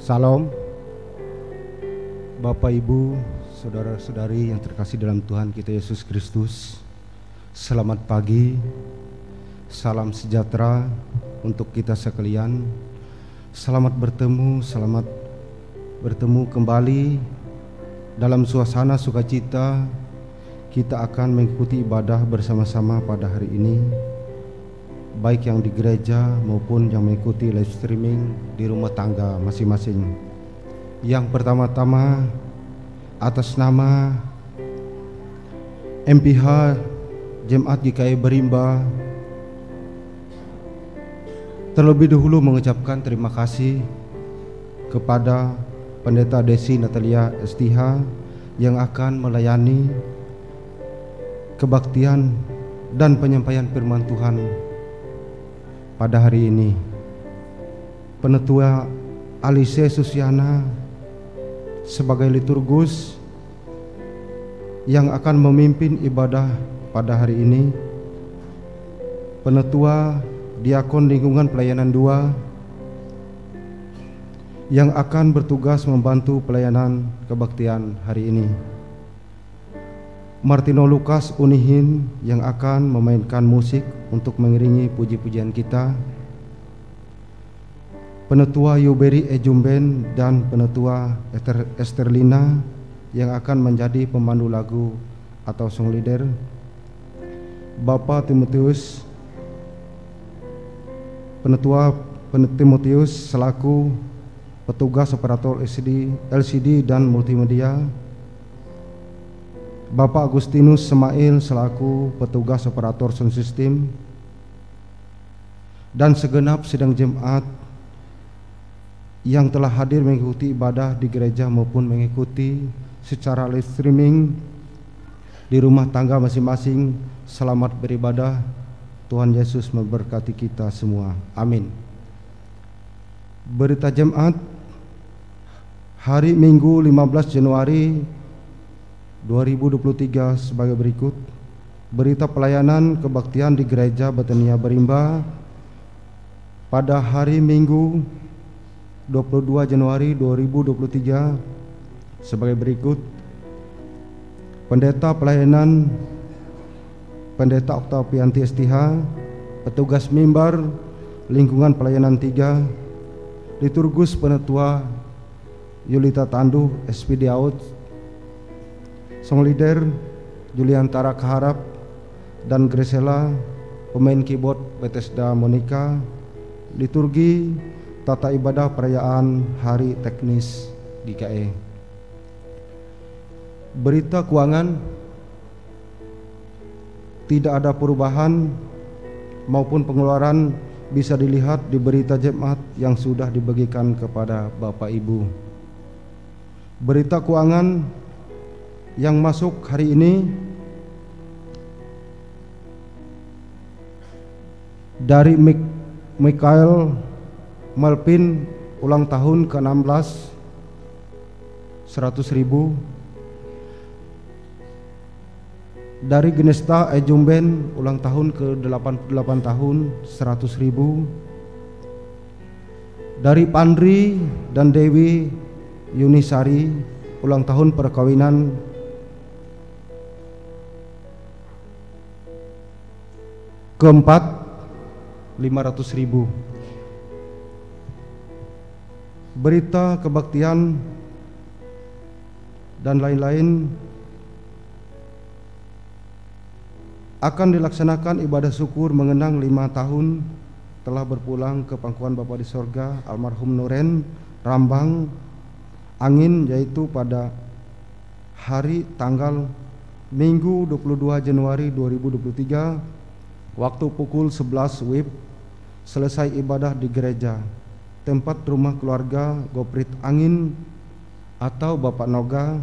Salam Bapak Ibu, saudara-saudari yang terkasih dalam Tuhan kita Yesus Kristus. Selamat pagi, salam sejahtera untuk kita sekalian. Selamat bertemu kembali dalam suasana sukacita. Kita akan mengikuti ibadah bersama-sama pada hari ini, baik yang di gereja maupun yang mengikuti live streaming di rumah tangga masing-masing. Yang pertama-tama, atas nama MPH Jemaat GKI Berimba, terlebih dahulu mengucapkan terima kasih kepada Pendeta Desi Natalia STH yang akan melayani kebaktian dan penyampaian firman Tuhan pada hari ini. Penetua Alice Susiana sebagai liturgus yang akan memimpin ibadah pada hari ini. Penetua Diakon Lingkungan Pelayanan 2 yang akan bertugas membantu pelayanan kebaktian hari ini. Martino Lukas Unihin yang akan memainkan musik untuk mengiringi puji-pujian kita. Penetua Yuberi Ejumben dan Penetua Esterlina yang akan menjadi pemandu lagu atau song leader. Bapak Timotius, Penetua Timotius selaku petugas operator LCD dan multimedia. Bapak Agustinus Semail selaku petugas operator sound system, dan segenap sidang jemaat yang telah hadir mengikuti ibadah di gereja maupun mengikuti secara live streaming di rumah tangga masing-masing. Selamat beribadah. Tuhan Yesus memberkati kita semua. Amin. Berita jemaat hari Minggu 15 Januari 2023 sebagai berikut. Berita pelayanan kebaktian di Gereja Betania Berimba pada hari Minggu 22 Januari 2023 sebagai berikut. Pendeta pelayanan Pendeta Oktavianti STH, petugas mimbar lingkungan pelayanan 3, liturgus Penetua Yulita Tanduh SPD Out, song leader Juliantara Kaharap dan Gresela, pemain keyboard Bethesda Monica, liturgi tata ibadah perayaan Hari Teknis GKI. Berita keuangan, tidak ada perubahan maupun pengeluaran bisa dilihat di berita jemaat yang sudah dibagikan kepada Bapak Ibu. Berita keuangan yang masuk hari ini dari Michael Malpin, ulang tahun ke-16, 100.000. Dari Genesta Ejumben, ulang tahun ke-88 tahun, 100.000. Dari Pandri dan Dewi Yunisari, ulang tahun perkawinan, keempat, 500.000. Berita kebaktian dan lain-lain. Akan dilaksanakan ibadah syukur mengenang 5 tahun telah berpulang ke pangkuan Bapa di sorga almarhum Nuren Rambang Angin, yaitu pada hari tanggal Minggu 22 Januari 2023 waktu pukul 11 WIB. Selesai ibadah di gereja tempat rumah keluarga Goprit Angin atau Bapak Noga,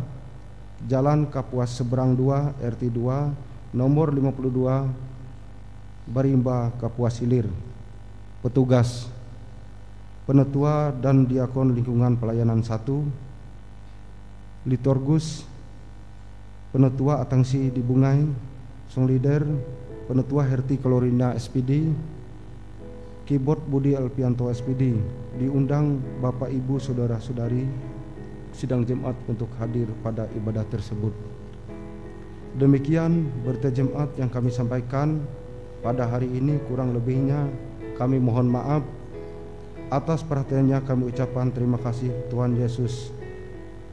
Jalan Kapuas Seberang 2 RT 2 nomor 52 Berimba Kapuas Hilir. Petugas Penetua dan Diakon Lingkungan Pelayanan 1, liturgus Penetua Atangsi di Bungai, song leader Penetua Herti Kolorina SPD, Keyboard Budi Alpianto SPD. Diundang Bapak Ibu Saudara-saudari sidang Jumat untuk hadir pada ibadah tersebut. Demikian berita Jumat yang kami sampaikan pada hari ini. Kurang lebihnya kami mohon maaf. Atas perhatiannya kami ucapkan terima kasih. Tuhan Yesus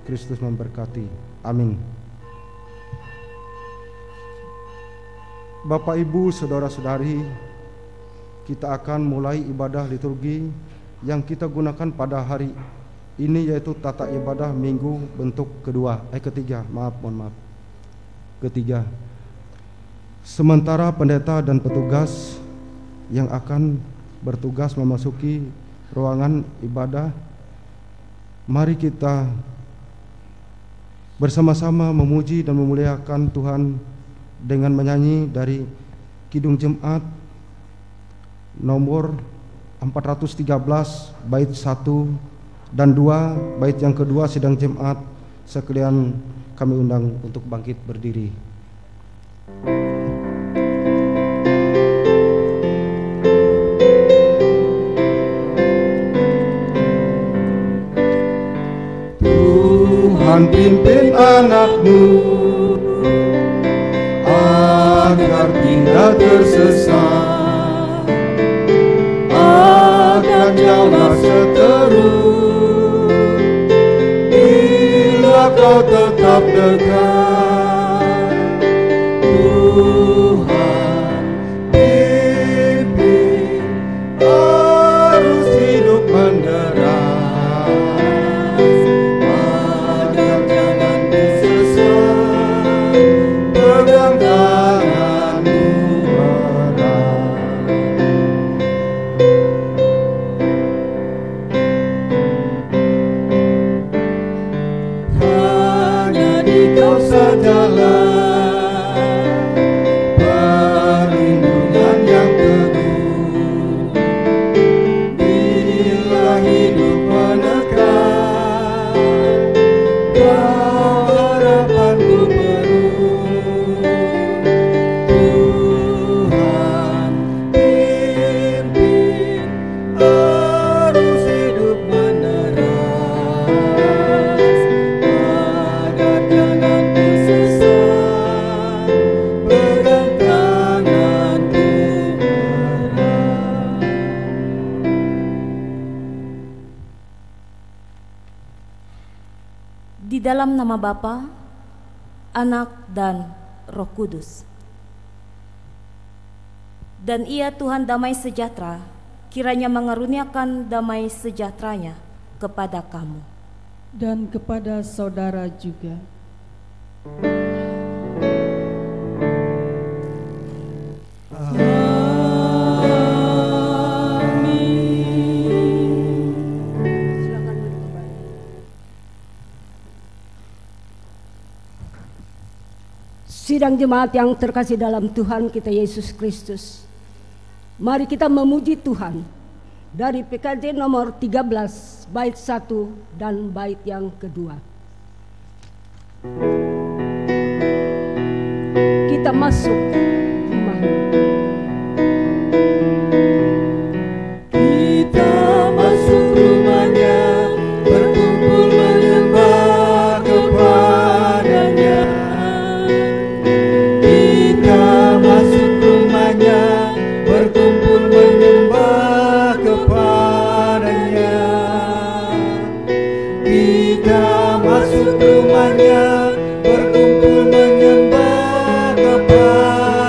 Kristus memberkati. Amin. Bapak Ibu Saudara-saudari, kita akan mulai ibadah liturgi yang kita gunakan pada hari ini, yaitu tata ibadah minggu bentuk ketiga. Ketiga. Sementara pendeta dan petugas yang akan bertugas memasuki ruangan ibadah, mari kita bersama-sama memuji dan memuliakan Tuhan dengan menyanyi dari Kidung Jemaat nomor 413 bait 1 dan 2. Bait yang kedua sidang Jemaat sekalian kami undang untuk bangkit berdiri. Tuhan pimpin anak-Mu agar tidak tersesat, agar jangan seteru, bila Kau tetap dekat. Tuhan pimpin arus hidup menderas, agar jangan tersesat, pegang tangan-Mu erat. Hanya di Kau sajalah perlindungan yang teguh, bila hidup menekan, Kau harapanku penuh. Tuhan pimpin arus hidup meneras, agar jangan tersesat, pegang tangan-Ku erat. Di dalam nama Bapa, Anak, dan Roh Kudus. Dan Ia Tuhan damai sejahtera, kiranya mengaruniakan damai sejahteranya kepada kamu. Dan kepada saudara juga. Silakan duduk kembali. Sidang jemaat yang terkasih dalam Tuhan kita Yesus Kristus, mari kita memuji Tuhan dari PKJ nomor 13 bait 1 dan bait yang kedua. Kita masuk rumahnya. Kita masuk rumahnya, berkumpul menyembah kepada-Nya. Kita masuk rumahnya, berkumpul menyembah kepada-Nya. Kita masuk rumahnya, berkumpul menyembah kepada-Nya.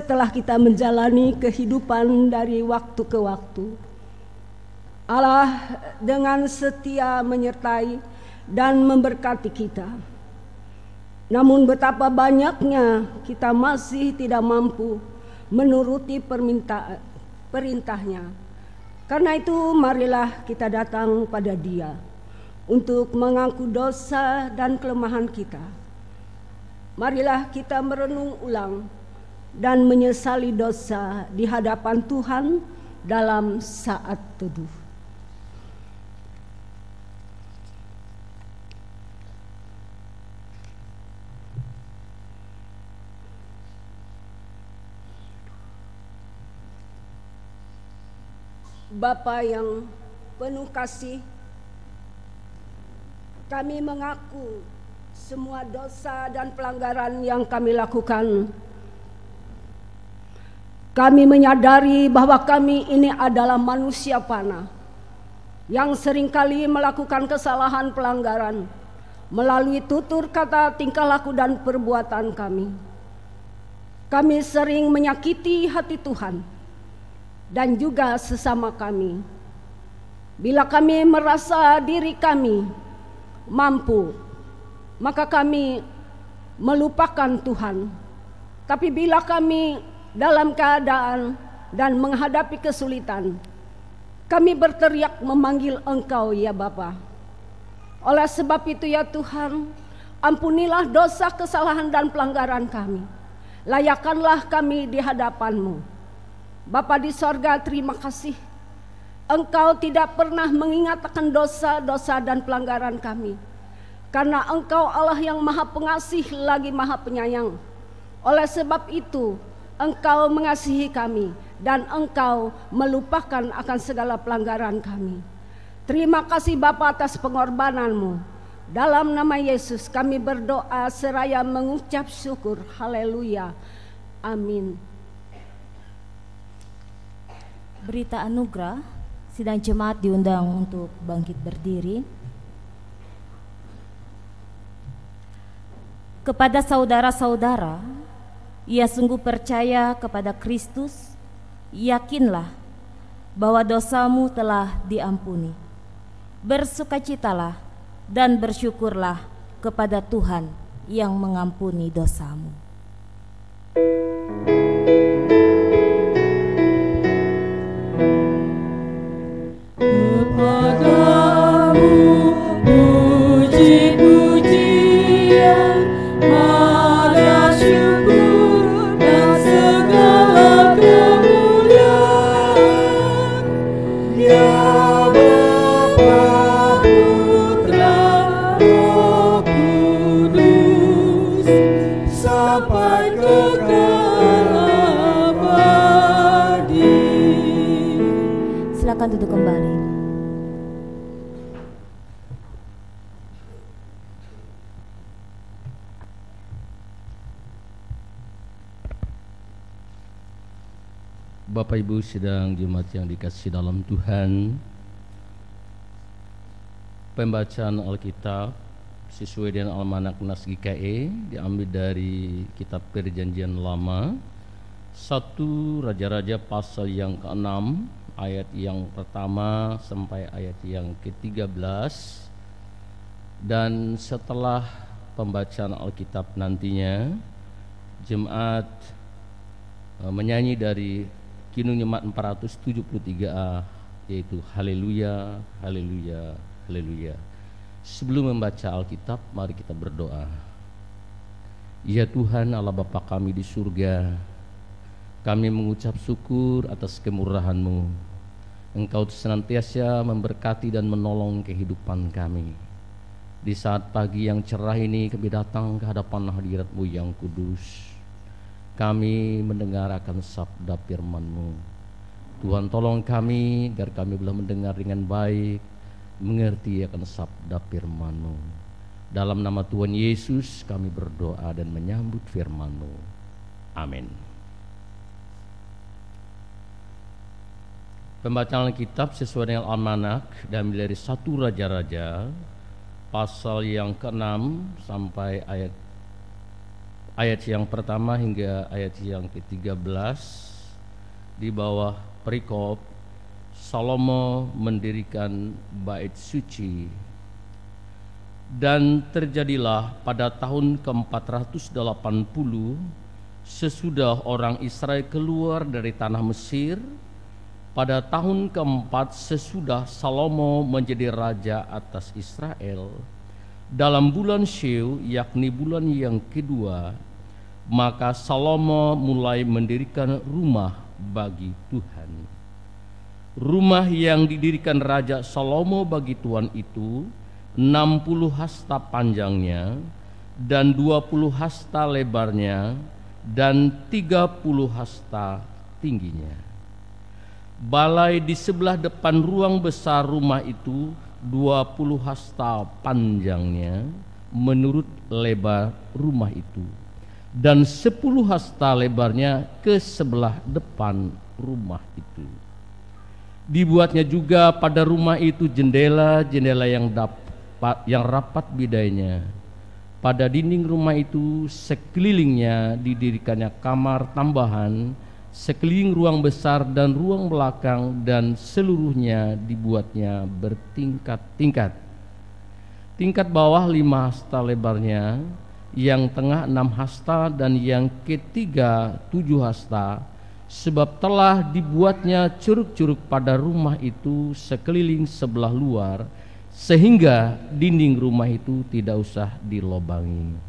setelah kita menjalani kehidupan dari waktu ke waktu, Allah dengan setia menyertai dan memberkati kita. Namun betapa banyaknya kita masih tidak mampu menuruti perintahnya. Karena itu marilah kita datang pada Dia untuk mengaku dosa dan kelemahan kita. Marilah kita merenung ulang dan menyesali dosa di hadapan Tuhan dalam saat teduh. Bapa yang penuh kasih, kami mengaku semua dosa dan pelanggaran yang kami lakukan. Kami menyadari bahwa kami ini adalah manusia panah yang seringkali melakukan kesalahan pelanggaran melalui tutur kata, tingkah laku, dan perbuatan kami. Kami sering menyakiti hati Tuhan dan juga sesama kami. Bila kami merasa diri kami mampu, maka kami melupakan Tuhan. Tapi bila kami dalam keadaan dan menghadapi kesulitan, kami berteriak memanggil Engkau, ya Bapa. Oleh sebab itu ya Tuhan, ampunilah dosa, kesalahan, dan pelanggaran kami. Layakanlah kami di hadapan-Mu. Bapa di sorga, terima kasih. Engkau tidak pernah mengingat akan dosa-dosa dan pelanggaran kami. Karena Engkau Allah yang maha pengasih lagi maha penyayang. Oleh sebab itu, Engkau mengasihi kami dan Engkau melupakan akan segala pelanggaran kami. Terima kasih Bapa atas pengorbanan-Mu. Dalam nama Yesus kami berdoa seraya mengucap syukur. Haleluya. Amin. Berita anugerah, sidang jemaat diundang untuk bangkit berdiri. Kepada saudara-saudara, ia sungguh percaya kepada Kristus, yakinlah bahwa dosamu telah diampuni. Bersukacitalah dan bersyukurlah kepada Tuhan yang mengampuni dosamu. Silakan duduk kembali. Bapak Ibu sidang jemaat yang dikasihi dalam Tuhan, pembacaan Alkitab sesuai dengan Almanak Nas GKE diambil dari kitab Perjanjian Lama 1 Raja-Raja pasal yang ke-6 ayat yang pertama sampai ayat yang ke-13. Dan setelah pembacaan Alkitab nantinya jemaat menyanyi dari Kinung Jemaat 473A, yaitu Haleluya, Haleluya, Haleluya. Sebelum membaca Alkitab, mari kita berdoa. Ya Tuhan Allah Bapa kami di surga, kami mengucap syukur atas kemurahan-Mu. Engkau senantiasa memberkati dan menolong kehidupan kami. Di saat pagi yang cerah ini kami datang ke hadapan hadirat-Mu yang kudus. Kami mendengarkan sabda firman-Mu. Tuhan tolong kami agar kami boleh mendengar dengan baik, mengerti akan sabda firman-Mu. Dalam nama Tuhan Yesus kami berdoa dan menyambut firman-Mu. Amin. Pembacaan Alkitab sesuai dengan Almanak dan dari 1 Raja-Raja pasal yang ke-6 sampai ayat ayat yang pertama hingga ayat yang ke-13 di bawah perikop Salomo mendirikan bait suci. Dan terjadilah pada tahun ke-480 sesudah orang Israel keluar dari tanah Mesir, pada tahun keempat sesudah Salomo menjadi raja atas Israel, dalam bulan Syeu, yakni bulan yang kedua, maka Salomo mulai mendirikan rumah bagi Tuhan. Rumah yang didirikan Raja Salomo bagi Tuhan itu 60 hasta panjangnya dan 20 hasta lebarnya dan 30 hasta tingginya. Balai di sebelah depan ruang besar rumah itu 20 hasta panjangnya menurut lebar rumah itu, dan 10 hasta lebarnya ke sebelah depan rumah itu. Dibuatnya juga pada rumah itu jendela-jendela yang rapat bidainya. Pada dinding rumah itu sekelilingnya didirikannya kamar tambahan, sekeliling ruang besar dan ruang belakang, dan seluruhnya dibuatnya bertingkat-tingkat. Tingkat bawah 5 hasta lebarnya, yang tengah 6 hasta, dan yang ketiga 7 hasta, sebab telah dibuatnya curug-curug pada rumah itu sekeliling sebelah luar, sehingga dinding rumah itu tidak usah dilobangi.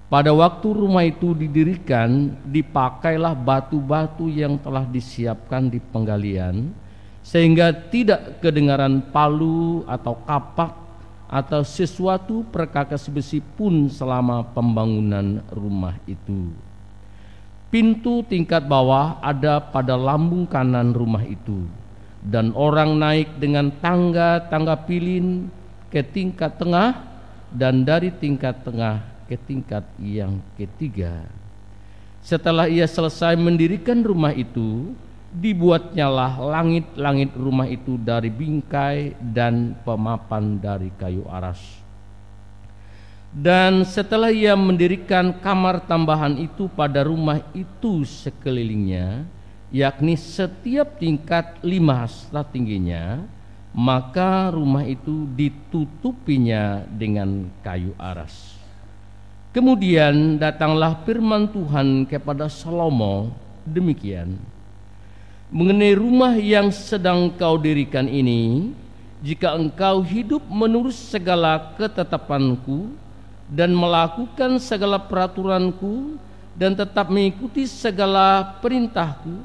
Pada waktu rumah itu didirikan, dipakailah batu-batu yang telah disiapkan di penggalian, sehingga tidak kedengaran palu atau kapak atau sesuatu perkakas besi pun selama pembangunan rumah itu. Pintu tingkat bawah ada pada lambung kanan rumah itu, dan orang naik dengan tangga-tangga pilin ke tingkat tengah, dan dari tingkat tengah ke tingkat yang ketiga. Setelah ia selesai mendirikan rumah itu, dibuatnyalah langit-langit rumah itu dari bingkai dan pemapan dari kayu aras. Dan setelah ia mendirikan kamar tambahan itu pada rumah itu sekelilingnya, yakni setiap tingkat 5 hasta tingginya, maka rumah itu ditutupinya dengan kayu aras. Kemudian datanglah firman Tuhan kepada Salomo demikian: mengenai rumah yang sedang kau dirikan ini, jika engkau hidup menurut segala ketetapanku dan melakukan segala peraturanku dan tetap mengikuti segala perintahku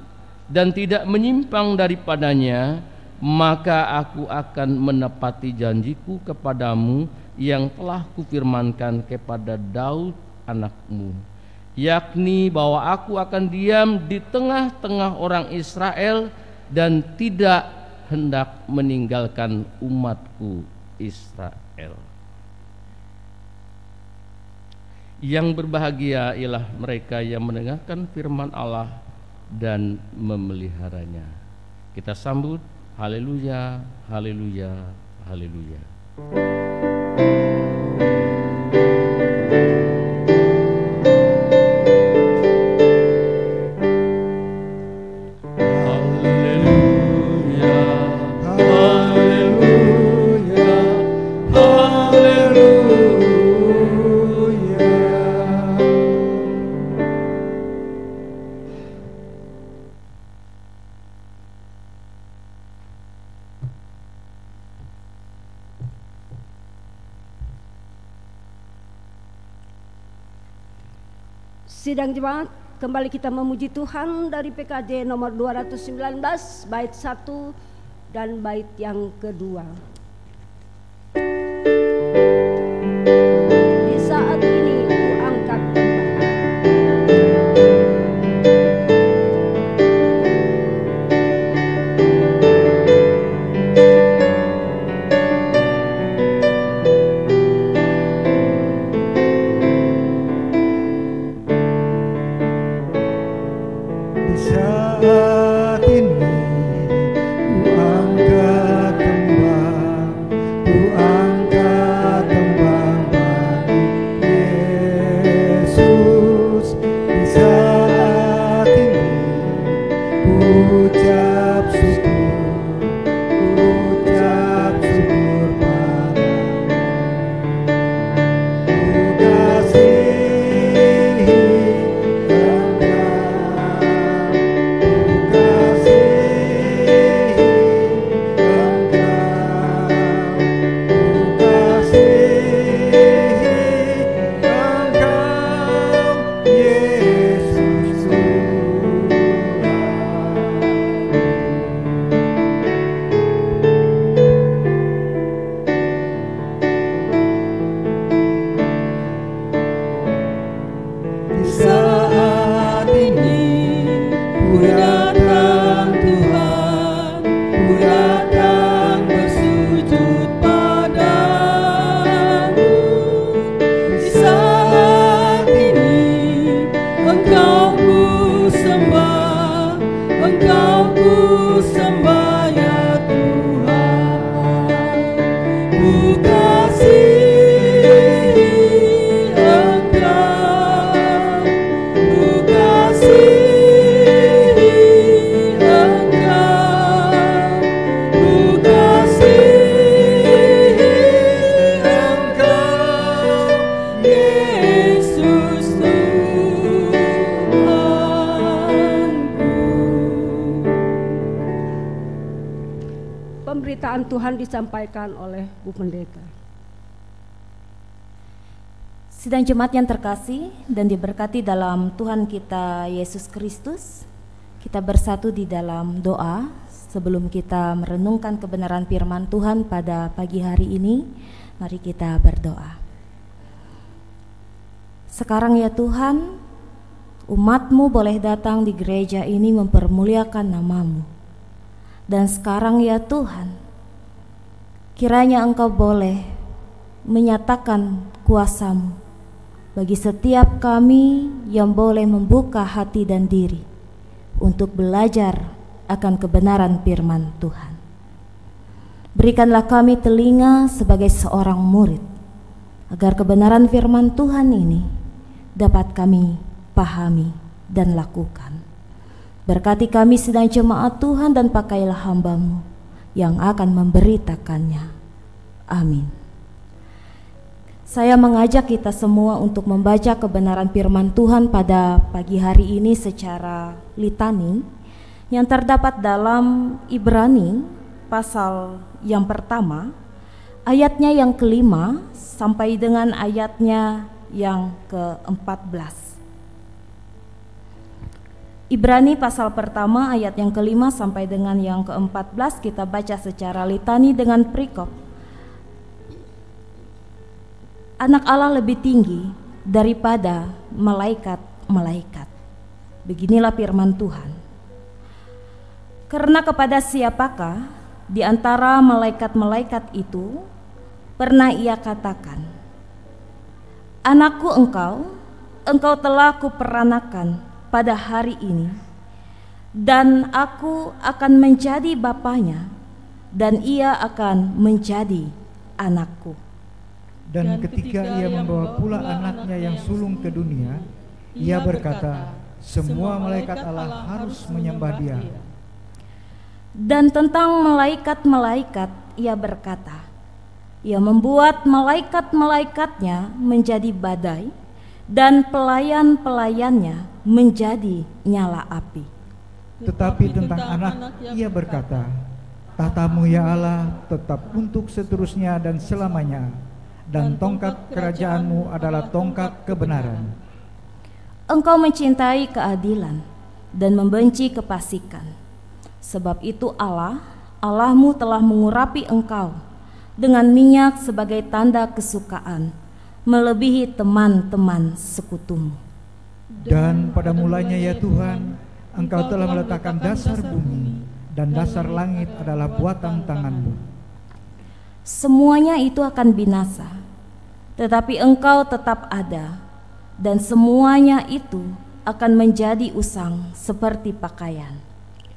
dan tidak menyimpang daripadanya, maka aku akan menepati janjiku kepadamu yang telah kufirmankan kepada Daud anakmu, yakni bahwa aku akan diam di tengah-tengah orang Israel dan tidak hendak meninggalkan umatku Israel. Yang berbahagia ialah mereka yang mendengarkan firman Allah dan memeliharanya. Kita sambut haleluya, haleluya, haleluya. Sidang jemaat, kembali kita memuji Tuhan dari PKJ nomor 219 bait 1 dan bait yang kedua. Di saat ini ku angkat saat ini ku angkat tembang, ku angkat pemberitaan Tuhan disampaikan oleh Bu Pendeta. Sidang jemaat yang terkasih dan diberkati dalam Tuhan kita Yesus Kristus, kita bersatu di dalam doa sebelum kita merenungkan kebenaran firman Tuhan pada pagi hari ini. Mari kita berdoa. Sekarang ya Tuhan, umat-Mu boleh datang di gereja ini mempermuliakan nama-Mu. Dan sekarang ya Tuhan, kiranya Engkau boleh menyatakan kuasa-Mu bagi setiap kami yang boleh membuka hati dan diri untuk belajar akan kebenaran firman Tuhan. Berikanlah kami telinga sebagai seorang murid, agar kebenaran firman Tuhan ini dapat kami pahami dan lakukan. Berkati kami sedang jemaat Tuhan dan pakailah hamba-Mu yang akan memberitakannya. Amin. Saya mengajak kita semua untuk membaca kebenaran firman Tuhan pada pagi hari ini secara litani yang terdapat dalam Ibrani pasal yang pertama, ayatnya yang kelima sampai dengan ayatnya yang ke-14. Ibrani pasal pertama ayat yang kelima sampai dengan yang ke-14 kita baca secara litani dengan perikop. Anak Allah lebih tinggi daripada malaikat-malaikat. Beginilah firman Tuhan. Karena kepada siapakah di antara malaikat-malaikat itu pernah ia katakan, "Anakku engkau telah kuperanakan pada hari ini, dan aku akan menjadi bapanya, dan ia akan menjadi anakku." Dan ketika ia membawa pula anaknya yang sulung ke dunia, ia berkata, "Semua malaikat Allah harus menyembah Dia." Dan tentang malaikat-malaikat ia berkata, "Ia membuat malaikat-malaikatnya menjadi badai, dan pelayan-pelayannya menjadi nyala api." Tetapi tentang anak ia berkata, "Tahta-Mu ya Allah tetap untuk seterusnya dan selamanya, dan tongkat kerajaan-Mu adalah tongkat kebenaran." Engkau mencintai keadilan dan membenci kefasikan. Sebab itu Allahmu telah mengurapi engkau dengan minyak sebagai tanda kesukaan, melebihi teman-teman sekutumu. Dan pada mulanya ya Tuhan, Engkau telah meletakkan dasar bumi, dan dasar langit adalah buatan tangan-Mu. Semuanya itu akan binasa, tetapi Engkau tetap ada, dan semuanya itu akan menjadi usang seperti pakaian.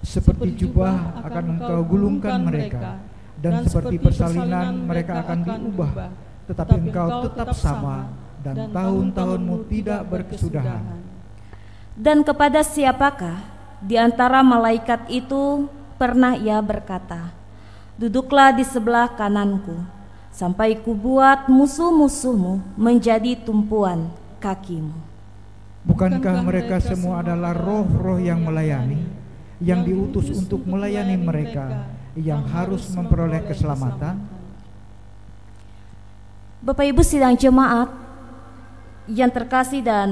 Seperti jubah akan Engkau gulungkan mereka, dan seperti persalinan mereka akan diubah, tetapi Engkau tetap sama, dan tahun-tahun-Mu tidak berkesudahan. Dan kepada siapakah di antara malaikat itu pernah ia berkata, "Duduklah di sebelah kananku, sampai kubuat musuh-musuhmu menjadi tumpuan kakimu"? Bukankah mereka semua adalah roh-roh yang melayani, yang diutus untuk melayani mereka yang harus memperoleh keselamatan? Bapak Ibu sidang jemaat yang terkasih dan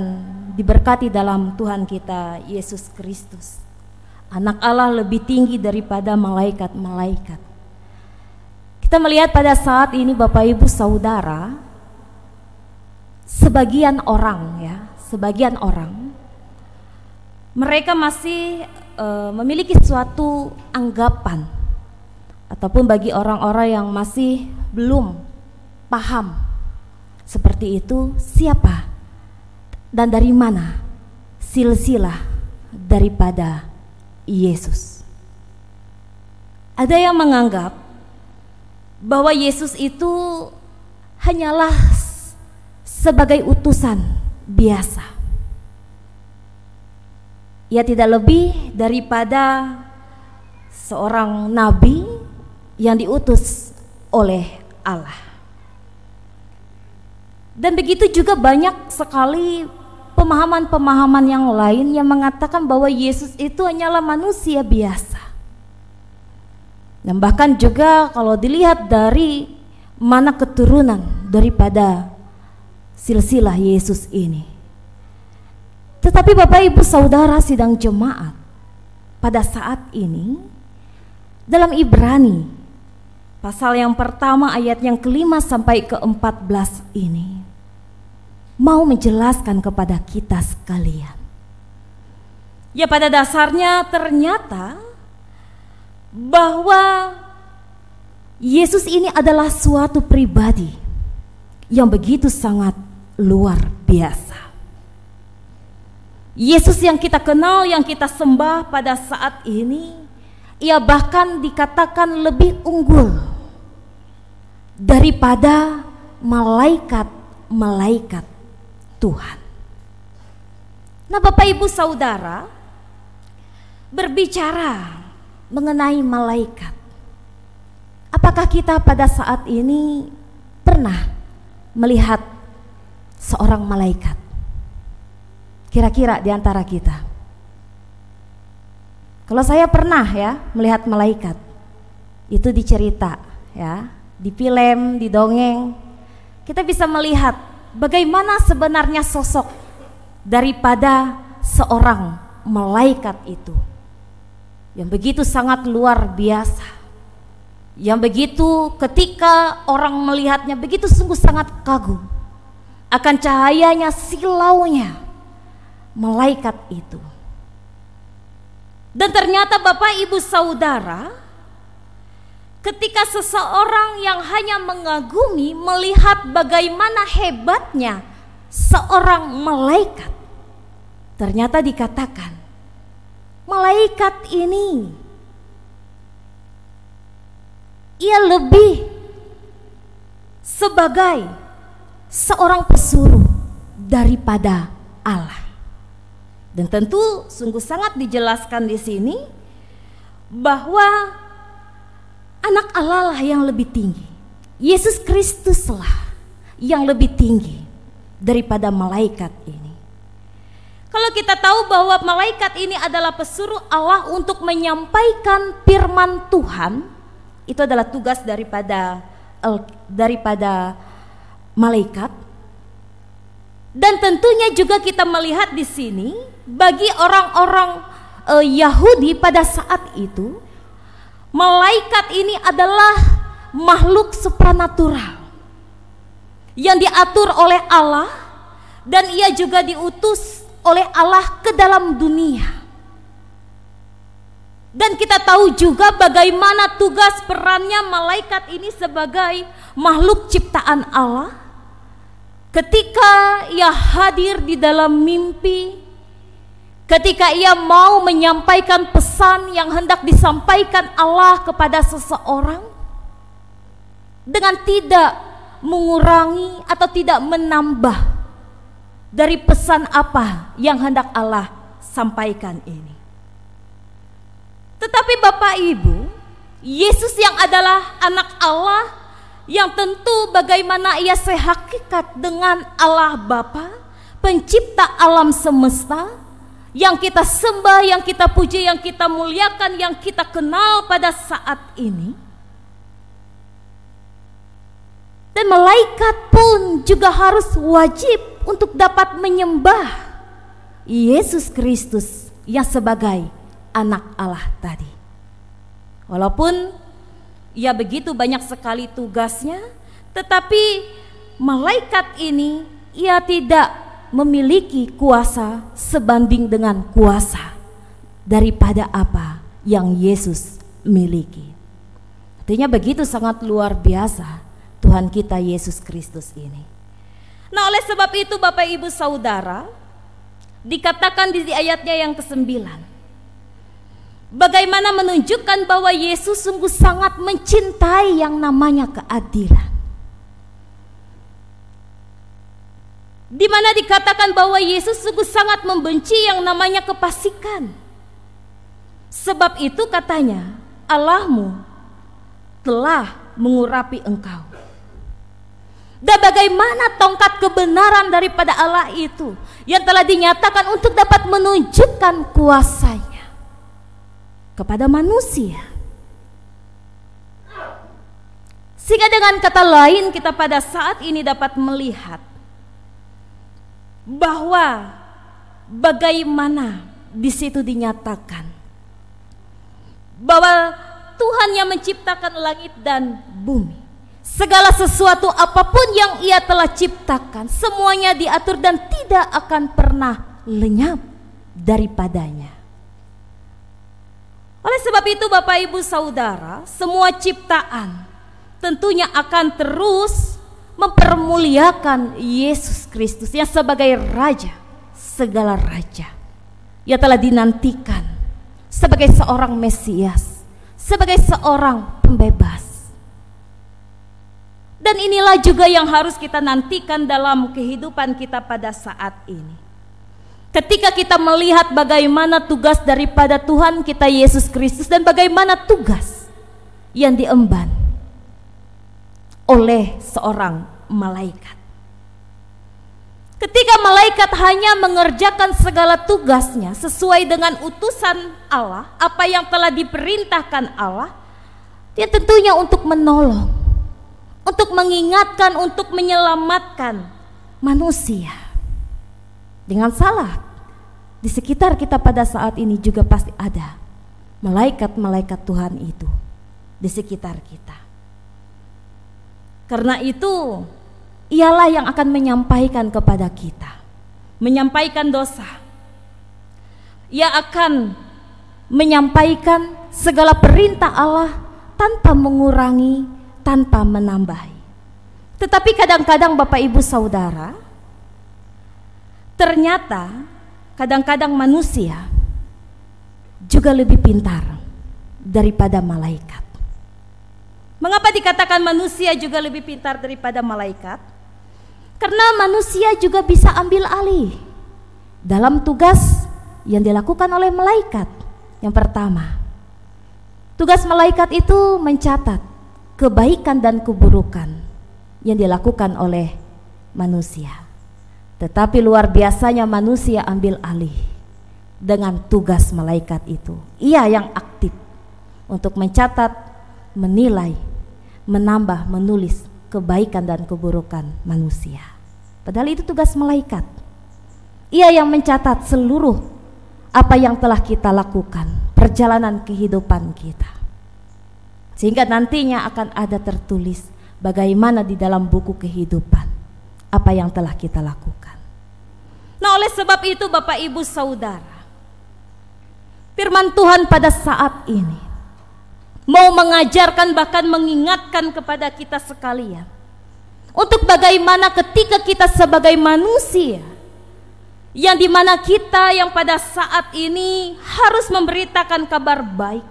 diberkati dalam Tuhan kita Yesus Kristus, Anak Allah lebih tinggi daripada malaikat-malaikat. Kita melihat pada saat ini Bapak Ibu Saudara, sebagian orang mereka masih memiliki suatu anggapan, ataupun bagi orang-orang yang masih belum paham seperti itu, siapa dan dari mana silsilah daripada Yesus. Ada yang menganggap bahwa Yesus itu hanyalah sebagai utusan biasa. Ia tidak lebih daripada seorang nabi yang diutus oleh Allah. Dan begitu juga banyak sekali pemahaman-pemahaman yang lain yang mengatakan bahwa Yesus itu hanyalah manusia biasa. Dan bahkan juga kalau dilihat dari mana keturunan daripada silsilah Yesus ini. Tetapi Bapak Ibu Saudara sidang jemaat, pada saat ini dalam Ibrani pasal yang pertama ayat yang ke-5 sampai ke-14 ini mau menjelaskan kepada kita sekalian. Ya, pada dasarnya ternyata bahwa Yesus ini adalah suatu pribadi yang begitu sangat luar biasa. Yesus yang kita kenal, yang kita sembah pada saat ini, ia bahkan dikatakan lebih unggul daripada malaikat-malaikat Tuhan. Nah, Bapak Ibu Saudara, berbicara mengenai malaikat, apakah kita pada saat ini pernah melihat seorang malaikat? Kira-kira di antara kita. Kalau saya pernah ya melihat malaikat, itu dicerita ya, di film, di dongeng, kita bisa melihat bagaimana sebenarnya sosok daripada seorang malaikat itu, yang begitu sangat luar biasa, yang begitu ketika orang melihatnya begitu sungguh sangat kagum akan cahayanya, silaunya malaikat itu. Dan ternyata Bapak Ibu Saudara, ketika seseorang yang hanya mengagumi melihat bagaimana hebatnya seorang malaikat, ternyata dikatakan malaikat ini ia lebih sebagai seorang pesuruh daripada Allah. Dan tentu sungguh sangat dijelaskan di sini bahwa anak Allah lah yang lebih tinggi. Yesus Kristuslah yang lebih tinggi daripada malaikat ini. Kalau kita tahu bahwa malaikat ini adalah pesuruh Allah untuk menyampaikan firman Tuhan, itu adalah tugas daripada malaikat. Dan tentunya juga kita melihat di sini bagi orang-orang Yahudi pada saat itu, malaikat ini adalah makhluk supranatural yang diatur oleh Allah, dan ia juga diutus oleh Allah ke dalam dunia. Dan kita tahu juga bagaimana tugas perannya malaikat ini sebagai makhluk ciptaan Allah. Ketika ia hadir di dalam mimpi, ketika ia mau menyampaikan pesan yang hendak disampaikan Allah kepada seseorang, dengan tidak mengurangi atau tidak menambah dari pesan apa yang hendak Allah sampaikan ini. Tetapi Bapak Ibu, Yesus yang adalah anak Allah, yang tentu bagaimana ia sehakikat dengan Allah Bapa, pencipta alam semesta, yang kita sembah, yang kita puji, yang kita muliakan, yang kita kenal pada saat ini. Dan malaikat pun juga harus wajib untuk dapat menyembah Yesus Kristus yang sebagai anak Allah tadi. Walaupun ia begitu banyak sekali tugasnya, tetapi malaikat ini ia tidak memiliki kuasa sebanding dengan kuasa daripada apa yang Yesus miliki. Artinya begitu sangat luar biasa Tuhan kita Yesus Kristus ini. Nah, oleh sebab itu Bapak Ibu Saudara, dikatakan di ayatnya yang ke-9, bagaimana menunjukkan bahwa Yesus sungguh sangat mencintai yang namanya keadilan. Di mana dikatakan bahwa Yesus sungguh sangat membenci yang namanya kefasikan. Sebab itu katanya, Allahmu telah mengurapi engkau. Dan bagaimana tongkat kebenaran daripada Allah itu yang telah dinyatakan untuk dapat menunjukkan kuasanya kepada manusia. Sehingga dengan kata lain kita pada saat ini dapat melihat bahwa bagaimana di situ dinyatakan bahwa Tuhan yang menciptakan langit dan bumi, segala sesuatu apapun yang Ia telah ciptakan, semuanya diatur dan tidak akan pernah lenyap daripadanya. Oleh sebab itu Bapak Ibu Saudara, semua ciptaan tentunya akan terus mempermuliakan Yesus Kristus yang sebagai Raja segala Raja. Ia telah dinantikan sebagai seorang Mesias, sebagai seorang pembebas. Dan inilah juga yang harus kita nantikan dalam kehidupan kita pada saat ini. Ketika kita melihat bagaimana tugas daripada Tuhan kita Yesus Kristus dan bagaimana tugas yang diemban oleh seorang malaikat. Ketika malaikat hanya mengerjakan segala tugasnya sesuai dengan utusan Allah, apa yang telah diperintahkan Allah, dia tentunya untuk menolong, untuk mengingatkan, untuk menyelamatkan manusia. Dengan salah, di sekitar kita pada saat ini juga pasti ada malaikat-malaikat Tuhan itu di sekitar kita. Karena itu, ialah yang akan menyampaikan kepada kita, menyampaikan dosa. Ia akan menyampaikan segala perintah Allah tanpa mengurangi, tanpa menambahi. Tetapi kadang-kadang Bapak Ibu Saudara, ternyata kadang-kadang manusia juga lebih pintar daripada malaikat. Mengapa dikatakan manusia juga lebih pintar daripada malaikat? Karena manusia juga bisa ambil alih dalam tugas yang dilakukan oleh malaikat. Yang pertama, tugas malaikat itu mencatat kebaikan dan keburukan yang dilakukan oleh manusia. Tetapi luar biasanya manusia ambil alih dengan tugas malaikat itu. Ia yang aktif untuk mencatat, menilai, menambah, menulis kebaikan dan keburukan manusia. Padahal itu tugas malaikat. Ia yang mencatat seluruh apa yang telah kita lakukan, perjalanan kehidupan kita. Sehingga nantinya akan ada tertulis bagaimana di dalam buku kehidupan apa yang telah kita lakukan. Nah, oleh sebab itu Bapak Ibu Saudara, firman Tuhan pada saat ini mau mengajarkan bahkan mengingatkan kepada kita sekalian untuk bagaimana ketika kita sebagai manusia yang dimana kita yang pada saat ini harus memberitakan kabar baik,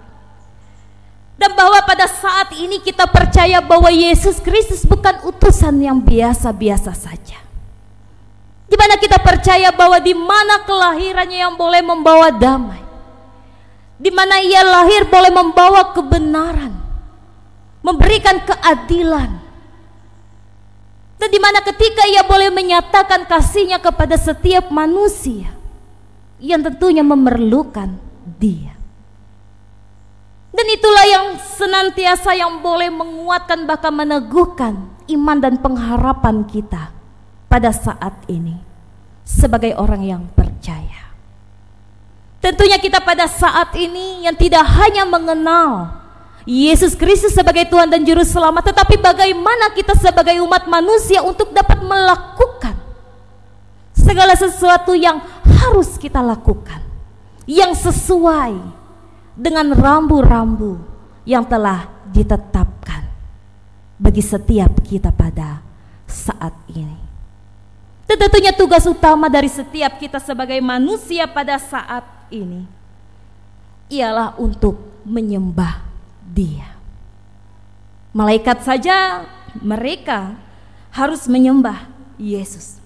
dan bahwa pada saat ini kita percaya bahwa Yesus Kristus bukan utusan yang biasa-biasa saja, di mana kita percaya bahwa di mana kelahirannya yang boleh membawa damai, di mana ia lahir boleh membawa kebenaran, memberikan keadilan, dan di mana ketika ia boleh menyatakan kasihnya kepada setiap manusia yang tentunya memerlukan dia. Dan itulah yang senantiasa yang boleh menguatkan bahkan meneguhkan iman dan pengharapan kita pada saat ini sebagai orang yang percaya. Tentunya kita pada saat ini yang tidak hanya mengenal Yesus Kristus sebagai Tuhan dan Juru Selamat, tetapi bagaimana kita sebagai umat manusia untuk dapat melakukan segala sesuatu yang harus kita lakukan, yang sesuai dengan rambu-rambu yang telah ditetapkan bagi setiap kita pada saat ini. Dan tentunya tugas utama dari setiap kita sebagai manusia pada saat ini ialah untuk menyembah Dia. Malaikat saja mereka harus menyembah Yesus.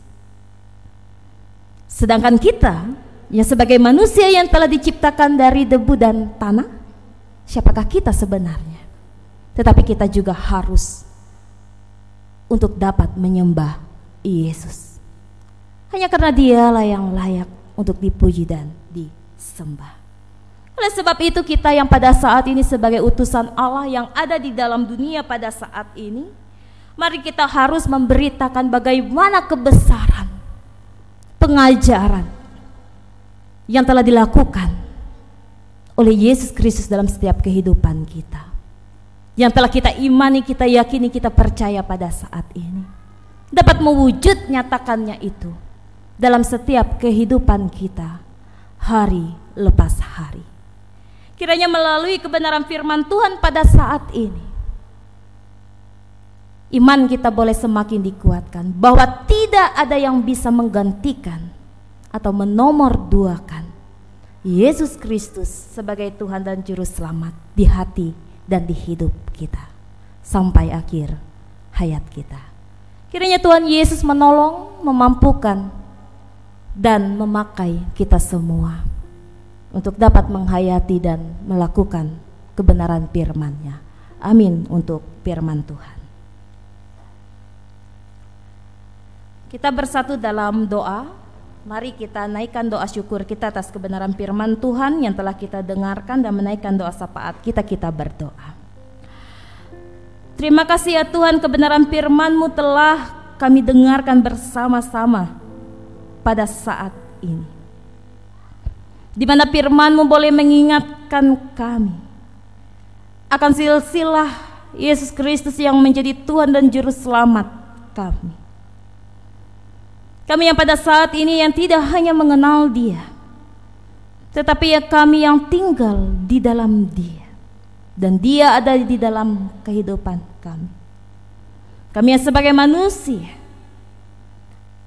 Sedangkan kita yang sebagai manusia yang telah diciptakan dari debu dan tanah, siapakah kita sebenarnya? Tetapi kita juga harus untuk dapat menyembah Yesus. Hanya karena Dialah yang layak untuk dipuji dan disembah. Oleh sebab itu kita yang pada saat ini sebagai utusan Allah yang ada di dalam dunia pada saat ini, mari kita harus memberitakan bagaimana kebesaran pengajaran yang telah dilakukan oleh Yesus Kristus dalam setiap kehidupan kita, yang telah kita imani, kita yakini, kita percaya pada saat ini, dapat mewujud nyatakannya itu dalam setiap kehidupan kita hari lepas hari. Kiranya melalui kebenaran firman Tuhan pada saat ini, iman kita boleh semakin dikuatkan bahwa tidak ada yang bisa menggantikan atau menomorduakan Yesus Kristus sebagai Tuhan dan Juru Selamat di hati dan di hidup kita sampai akhir hayat kita. Kiranya Tuhan Yesus menolong, memampukan, dan memakai kita semua untuk dapat menghayati dan melakukan kebenaran firman-Nya. Amin untuk firman Tuhan. Kita bersatu dalam doa. Mari kita naikkan doa syukur kita atas kebenaran firman Tuhan yang telah kita dengarkan dan menaikkan doa syafaat kita berdoa. Terima kasih ya Tuhan, kebenaran firman-Mu telah kami dengarkan bersama-sama pada saat ini, di mana firman-Mu boleh mengingatkan kami akan silsilah Yesus Kristus yang menjadi Tuhan dan Juru Selamat kami. Kami yang pada saat ini yang tidak hanya mengenal Dia, tetapi ya kami yang tinggal di dalam Dia, dan Dia ada di dalam kehidupan kami. Kami yang sebagai manusia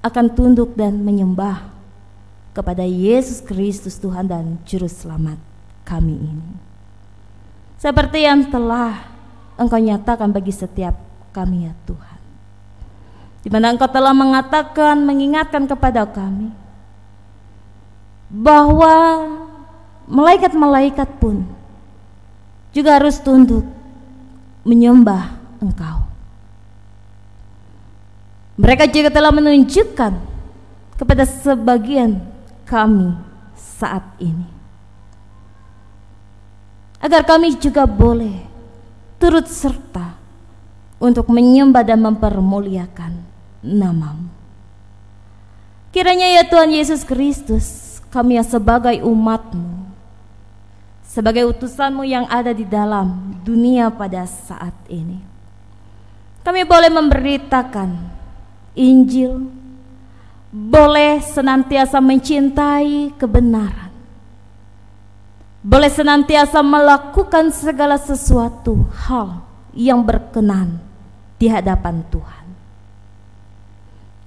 akan tunduk dan menyembah kepada Yesus Kristus Tuhan dan Juru Selamat kami ini, seperti yang telah Engkau nyatakan bagi setiap kami ya Tuhan, di mana Engkau telah mengatakan, mengingatkan kepada kami bahwa malaikat-malaikat pun juga harus tunduk menyembah Engkau. Mereka juga telah menunjukkan kepada sebagian kami saat ini, agar kami juga boleh turut serta untuk menyembah dan mempermuliakan nama-Mu. Kiranya ya Tuhan Yesus Kristus, kami yang sebagai umat-Mu, sebagai utusan-Mu yang ada di dalam dunia pada saat ini, kami boleh memberitakan Injil, boleh senantiasa mencintai kebenaran, boleh senantiasa melakukan segala sesuatu hal yang berkenan di hadapan Tuhan.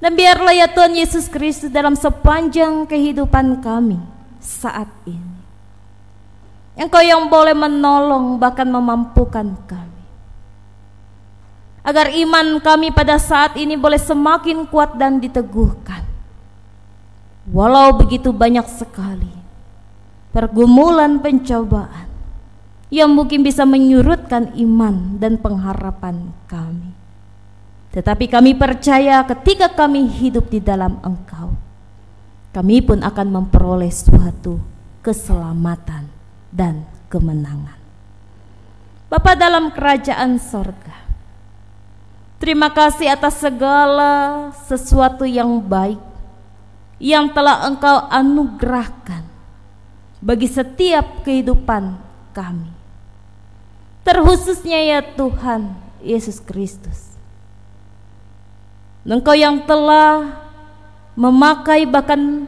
Dan biarlah ya Tuhan Yesus Kristus dalam sepanjang kehidupan kami saat ini, Engkau yang boleh menolong bahkan memampukan kami, agar iman kami pada saat ini boleh semakin kuat dan diteguhkan. Walau begitu banyak sekali pergumulan, pencobaan yang mungkin bisa menyurutkan iman dan pengharapan kami, tetapi kami percaya ketika kami hidup di dalam Engkau, kami pun akan memperoleh suatu keselamatan dan kemenangan. Bapa dalam kerajaan sorga, terima kasih atas segala sesuatu yang baik yang telah Engkau anugerahkan bagi setiap kehidupan kami, terkhususnya ya Tuhan Yesus Kristus. Engkau yang telah memakai bahkan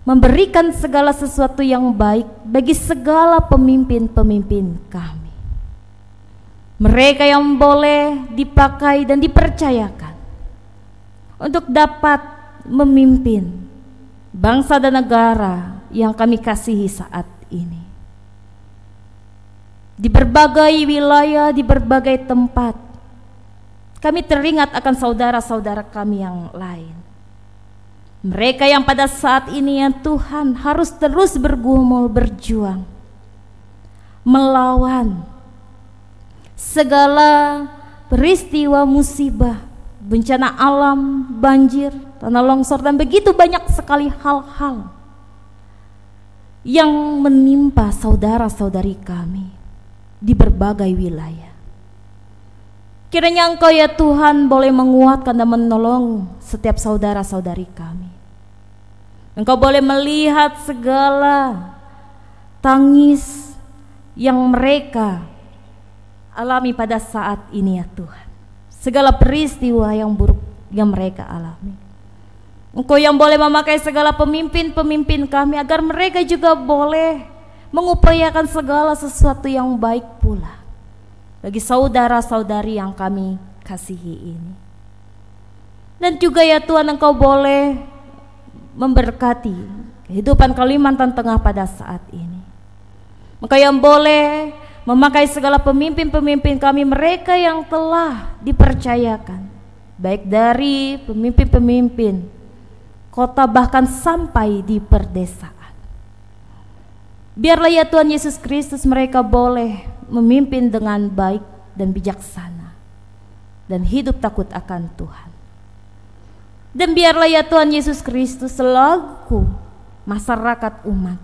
memberikan segala sesuatu yang baik bagi segala pemimpin-pemimpin kami, mereka yang boleh dipakai dan dipercayakan untuk dapat memimpin bangsa dan negara yang kami kasihi saat ini, di berbagai wilayah, di berbagai tempat. Kami teringat akan saudara-saudara kami yang lain, mereka yang pada saat ini ya Tuhan harus terus bergumul, berjuang melawan segala peristiwa musibah, bencana alam, banjir, tanah longsor, dan begitu banyak sekali hal-hal yang menimpa saudara-saudari kami di berbagai wilayah. Kiranya Engkau ya Tuhan boleh menguatkan dan menolong setiap saudara-saudari kami. Engkau boleh melihat segala tangis yang mereka alami pada saat ini ya Tuhan. Segala peristiwa yang buruk yang mereka alami. Engkau yang boleh memakai segala pemimpin-pemimpin kami agar mereka juga boleh mengupayakan segala sesuatu yang baik pula bagi saudara-saudari yang kami kasihi ini. Dan juga ya Tuhan, Engkau boleh memberkati kehidupan Kalimantan Tengah pada saat ini. Engkau yang boleh memakai segala pemimpin-pemimpin kami, mereka yang telah dipercayakan, baik dari pemimpin-pemimpin kota bahkan sampai di perdesaan. Biarlah ya Tuhan Yesus Kristus mereka boleh memimpin dengan baik dan bijaksana dan hidup takut akan Tuhan. Dan biarlah ya Tuhan Yesus Kristus selaku masyarakat umat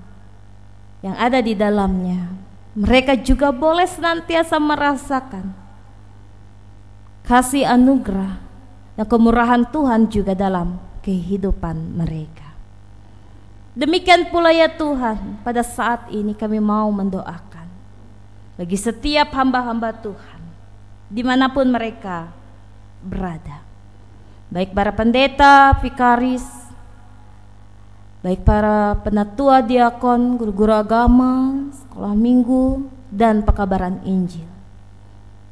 yang ada di dalamnya, mereka juga boleh senantiasa merasakan kasih anugerah dan kemurahan Tuhan juga dalam kehidupan mereka. Demikian pula ya Tuhan, pada saat ini kami mau mendoakan bagi setiap hamba-hamba Tuhan dimanapun mereka berada, baik para pendeta, vikaris, baik para penatua, diakon, guru-guru agama, sekolah minggu, dan pekabaran Injil,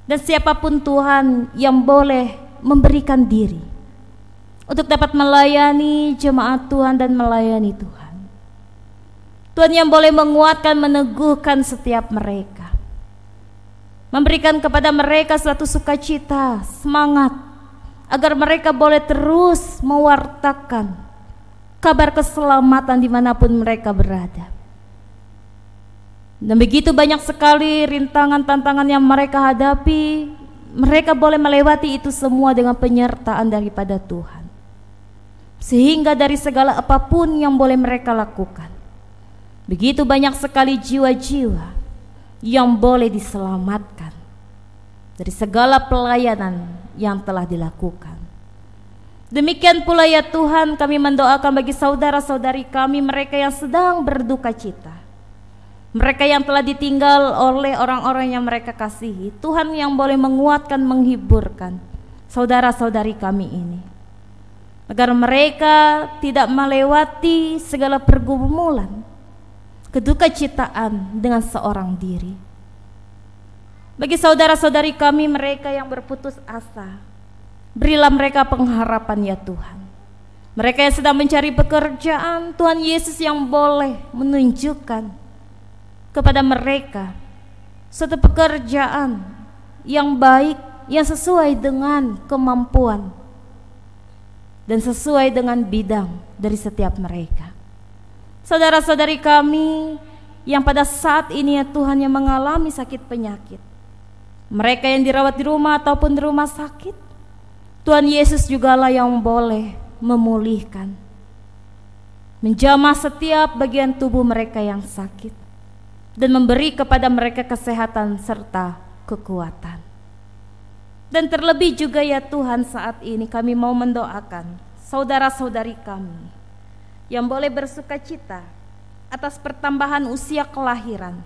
dan siapapun Tuhan yang boleh memberikan diri untuk dapat melayani jemaat Tuhan dan melayani Tuhan. Tuhan yang boleh menguatkan, meneguhkan setiap mereka, memberikan kepada mereka suatu sukacita, semangat, agar mereka boleh terus mewartakan kabar keselamatan dimanapun mereka berada. Dan begitu banyak sekali rintangan, tantangan yang mereka hadapi, mereka boleh melewati itu semua dengan penyertaan daripada Tuhan. Sehingga dari segala apapun yang boleh mereka lakukan, begitu banyak sekali jiwa-jiwa yang boleh diselamatkan dari segala pelayanan yang telah dilakukan. Demikian pula ya Tuhan, kami mendoakan bagi saudara-saudari kami, mereka yang sedang berduka cita, mereka yang telah ditinggal oleh orang-orang yang mereka kasihi. Tuhan yang boleh menguatkan, menghiburkan saudara-saudari kami ini, agar mereka tidak melewati segala pergumulan, kedukacitaan dengan seorang diri. Bagi saudara-saudari kami, mereka yang berputus asa, berilah mereka pengharapan ya Tuhan. Mereka yang sedang mencari pekerjaan, Tuhan Yesus yang boleh menunjukkan kepada mereka suatu pekerjaan yang baik, yang sesuai dengan kemampuan dan sesuai dengan bidang dari setiap mereka. Saudara-saudari kami yang pada saat ini ya Tuhan yang mengalami sakit penyakit, mereka yang dirawat di rumah ataupun di rumah sakit, Tuhan Yesus jugalah yang boleh memulihkan, menjamah setiap bagian tubuh mereka yang sakit, dan memberi kepada mereka kesehatan serta kekuatan. Dan terlebih juga ya Tuhan, saat ini kami mau mendoakan saudara-saudari kami yang boleh bersuka cita atas pertambahan usia kelahiran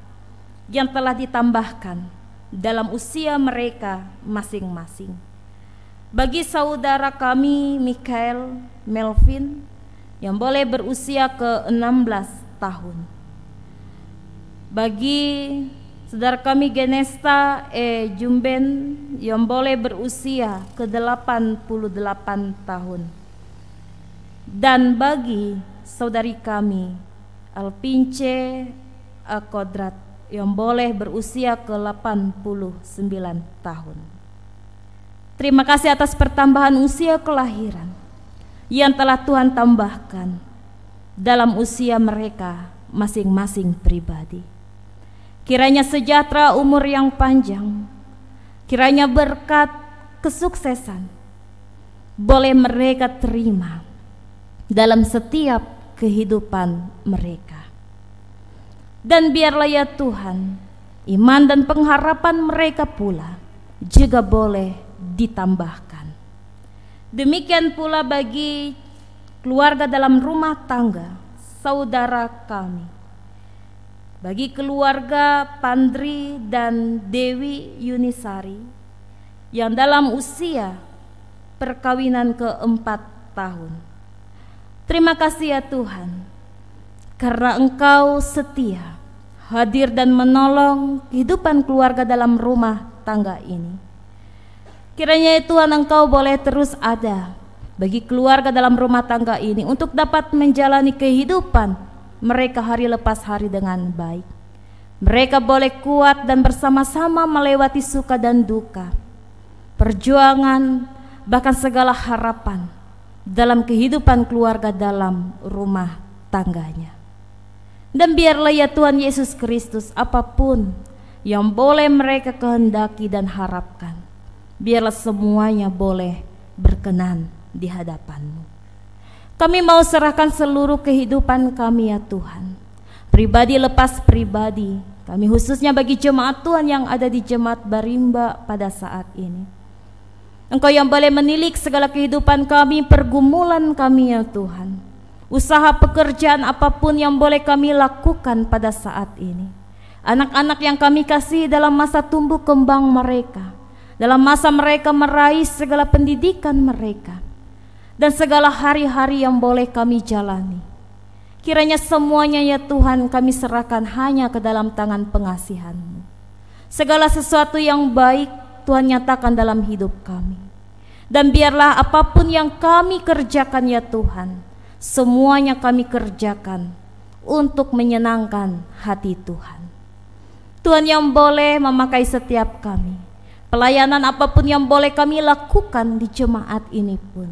yang telah ditambahkan dalam usia mereka masing-masing. Bagi saudara kami Mikael Melvin yang boleh berusia ke-16 tahun, bagi saudara kami Genesta Jumben yang boleh berusia ke-88 tahun, dan bagi saudari kami Alpince Akodrat yang boleh berusia ke-89 tahun. Terima kasih atas pertambahan usia kelahiran yang telah Tuhan tambahkan dalam usia mereka masing-masing pribadi. Kiranya sejahtera, umur yang panjang, kiranya berkat, kesuksesan boleh mereka terima dalam setiap kehidupan mereka. Dan biarlah ya Tuhan, iman dan pengharapan mereka pula juga boleh ditambahkan. Demikian pula bagi keluarga dalam rumah tangga saudara kami, bagi keluarga Pandri dan Dewi Yunisari yang dalam usia perkawinan ke-4 tahun. Terima kasih ya Tuhan, karena Engkau setia hadir dan menolong kehidupan keluarga dalam rumah tangga ini. Kiranya ya Tuhan, Engkau boleh terus ada bagi keluarga dalam rumah tangga ini untuk dapat menjalani kehidupan mereka hari lepas hari dengan baik. Mereka boleh kuat dan bersama-sama melewati suka dan duka, perjuangan, bahkan segala harapan dalam kehidupan keluarga dalam rumah tangganya. Dan biarlah ya Tuhan Yesus Kristus, apapun yang boleh mereka kehendaki dan harapkan, biarlah semuanya boleh berkenan di hadapan-Mu. Kami mau serahkan seluruh kehidupan kami ya Tuhan, pribadi lepas pribadi kami, khususnya bagi jemaat Tuhan yang ada di Jemaat Barimba pada saat ini. Engkau yang boleh menilik segala kehidupan kami, pergumulan kami ya Tuhan, usaha pekerjaan apapun yang boleh kami lakukan pada saat ini. Anak-anak yang kami kasih dalam masa tumbuh kembang mereka, dalam masa mereka meraih segala pendidikan mereka, dan segala hari-hari yang boleh kami jalani. Kiranya semuanya ya Tuhan kami serahkan hanya ke dalam tangan pengasihan-Mu. Segala sesuatu yang baik Tuhan nyatakan dalam hidup kami. Dan biarlah apapun yang kami kerjakan ya Tuhan, semuanya kami kerjakan untuk menyenangkan hati Tuhan. Tuhan yang boleh memakai setiap kami, pelayanan apapun yang boleh kami lakukan di jemaat ini pun,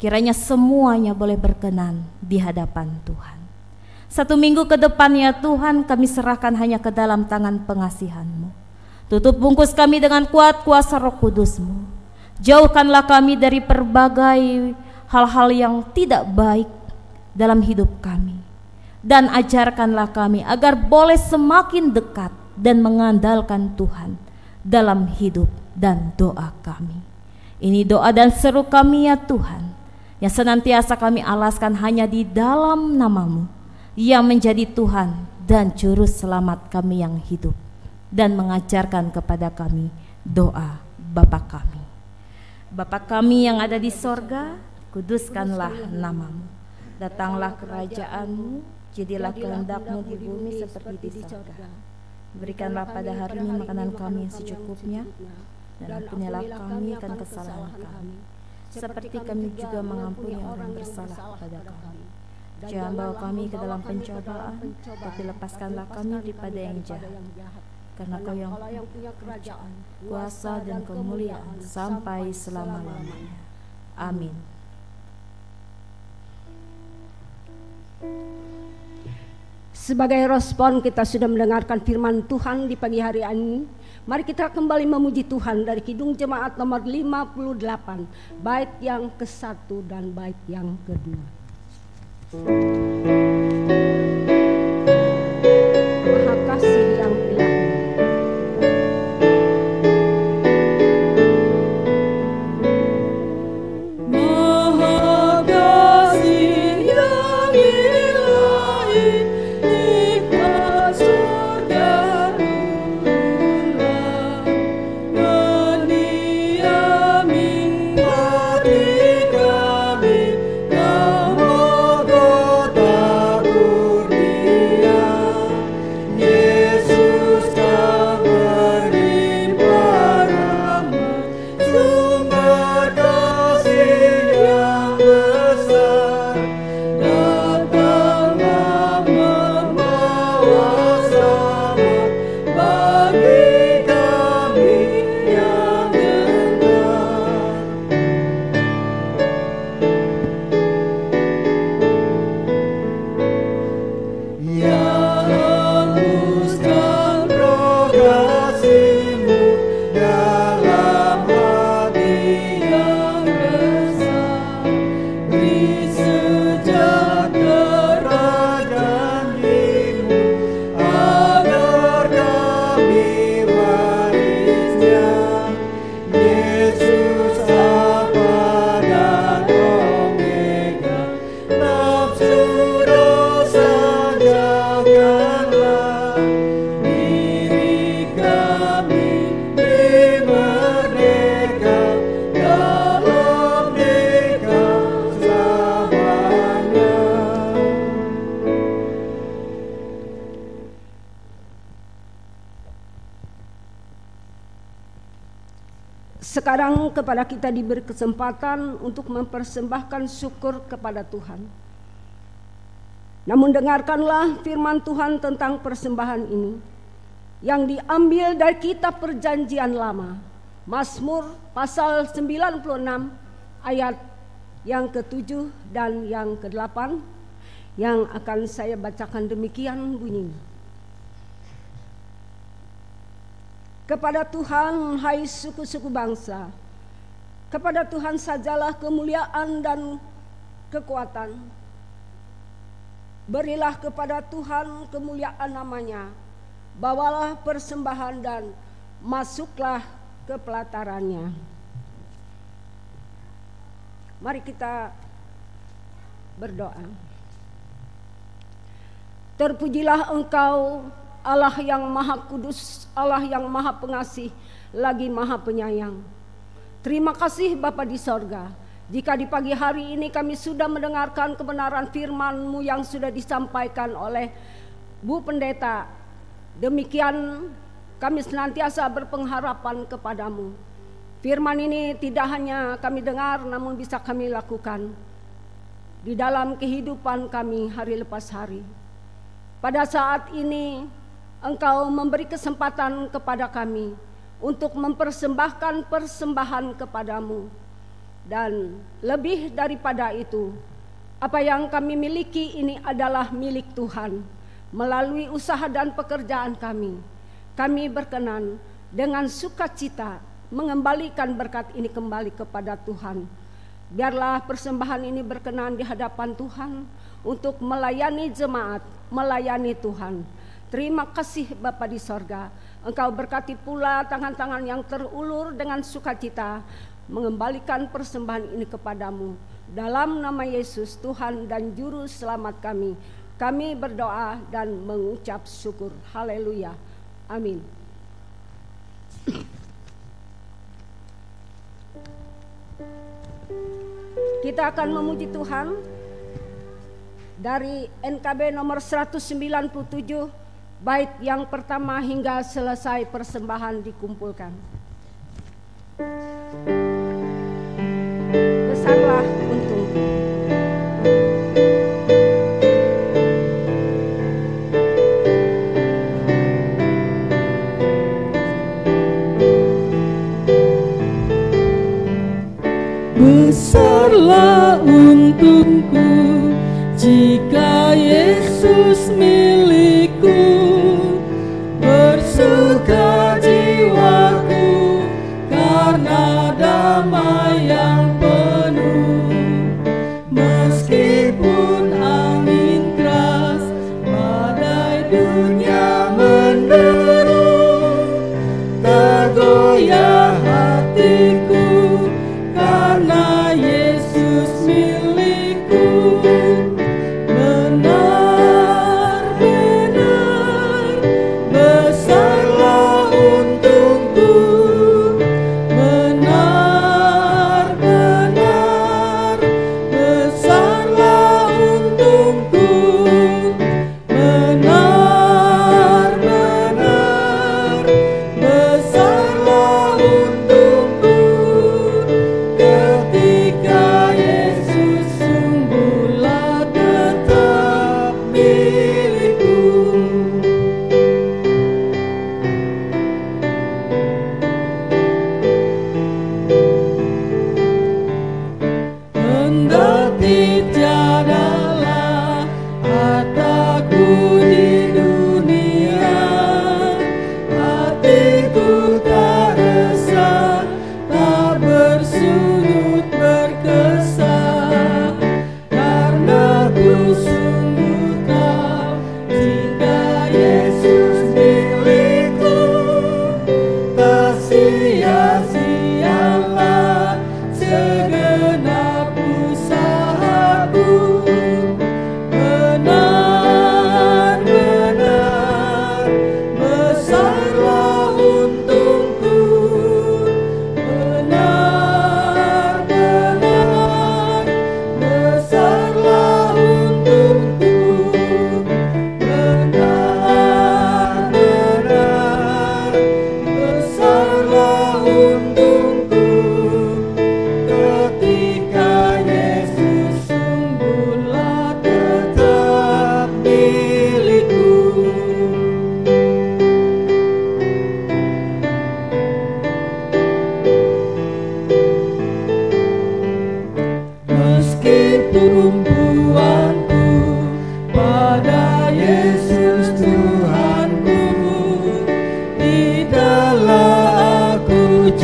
kiranya semuanya boleh berkenan di hadapan Tuhan. 1 minggu ke depan ya Tuhan kami serahkan hanya ke dalam tangan pengasihan-Mu. Tutup bungkus kami dengan kuat kuasa Roh Kudus-Mu. Jauhkanlah kami dari berbagai hal-hal yang tidak baik dalam hidup kami, dan ajarkanlah kami agar boleh semakin dekat dan mengandalkan Tuhan dalam hidup dan doa kami. Ini doa dan seru kami ya Tuhan, yang senantiasa kami alaskan hanya di dalam nama-Mu yang menjadi Tuhan dan Juru Selamat kami yang hidup, dan mengajarkan kepada kami doa Bapa kami. Bapa kami yang ada di sorga, kuduskanlah nama-Mu. Datanglah kerajaan-Mu, jadilah kehendak-Mu di bumi seperti di sorga. Berikanlah pada hari ini makanan kami yang secukupnya, dan ampunilah kami akan kesalahan kami, seperti kami juga mengampuni orang bersalah kepada kami. Jangan bawa kami ke dalam pencobaan, tapi lepaskanlah kami daripada yang jahat. Karena Kau yang punya kerajaan, kuasa dan kemuliaan sampai selama-lamanya. Amin. Sebagai respon kita sudah mendengarkan firman Tuhan di pagi hari ini. Mari kita kembali memuji Tuhan dari Kidung Jemaat nomor 58, bait yang ke-1 dan bait yang ke-2. Maha kasih yang ilahi. Kami, kamu kota sekarang kepada kita diberi kesempatan untuk mempersembahkan syukur kepada Tuhan. Namun dengarkanlah firman Tuhan tentang persembahan ini yang diambil dari kitab Perjanjian Lama, Mazmur pasal 96 ayat yang ke-7 dan yang ke-8 yang akan saya bacakan demikian bunyinya. Kepada Tuhan, hai suku-suku bangsa, kepada Tuhan sajalah kemuliaan dan kekuatan. Berilah kepada Tuhan kemuliaan namanya, bawalah persembahan dan masuklah ke pelatarannya. Mari kita berdoa. Terpujilah Engkau, Allah yang maha kudus, Allah yang maha pengasih, lagi maha penyayang. Terima kasih Bapa di sorga, jika di pagi hari ini kami sudah mendengarkan kebenaran firman-Mu yang sudah disampaikan oleh Bu Pendeta. Demikian kami senantiasa berpengharapan kepadamu. Firman ini tidak hanya kami dengar, namun bisa kami lakukan di dalam kehidupan kami hari lepas hari. Pada saat ini Engkau memberi kesempatan kepada kami untuk mempersembahkan persembahan kepadamu. Dan lebih daripada itu, apa yang kami miliki ini adalah milik Tuhan. Melalui usaha dan pekerjaan kami berkenan dengan sukacita mengembalikan berkat ini kembali kepada Tuhan. Biarlah persembahan ini berkenan di hadapan Tuhan untuk melayani jemaat, melayani Tuhan. Terima kasih Bapa di sorga. Engkau berkati pula tangan-tangan yang terulur dengan sukacita mengembalikan persembahan ini kepadamu. Dalam nama Yesus Tuhan dan Juru Selamat kami berdoa dan mengucap syukur. Haleluya. Amin. Kita akan memuji Tuhan dari NKB nomor 197 bait yang pertama hingga selesai persembahan dikumpulkan. Besarlah untungku. Besarlah untungku jika Yesus milikku. Bersuka jiwaku karena damai yang penuh. Meskipun angin keras, badai dunia menderu, tergoyah hatiku karena Yesus milikku. Benar-benar besarlah untungku. Benar-benar besarlah untungku. Benar-benar besarlah untungku. Ketika Yesus sungguhlah tetap milikku. Kendati tiadalah hartaku di dunia, hatiku tak resah, tak bersungut berkesah, karena ku sungguh tahu jika Yesus milikku, tak sia-sialah segenap usahaku. Benar-benar besarlah untungku. Benar-benar besarlah untungku. Benar-benar besarlah untungku.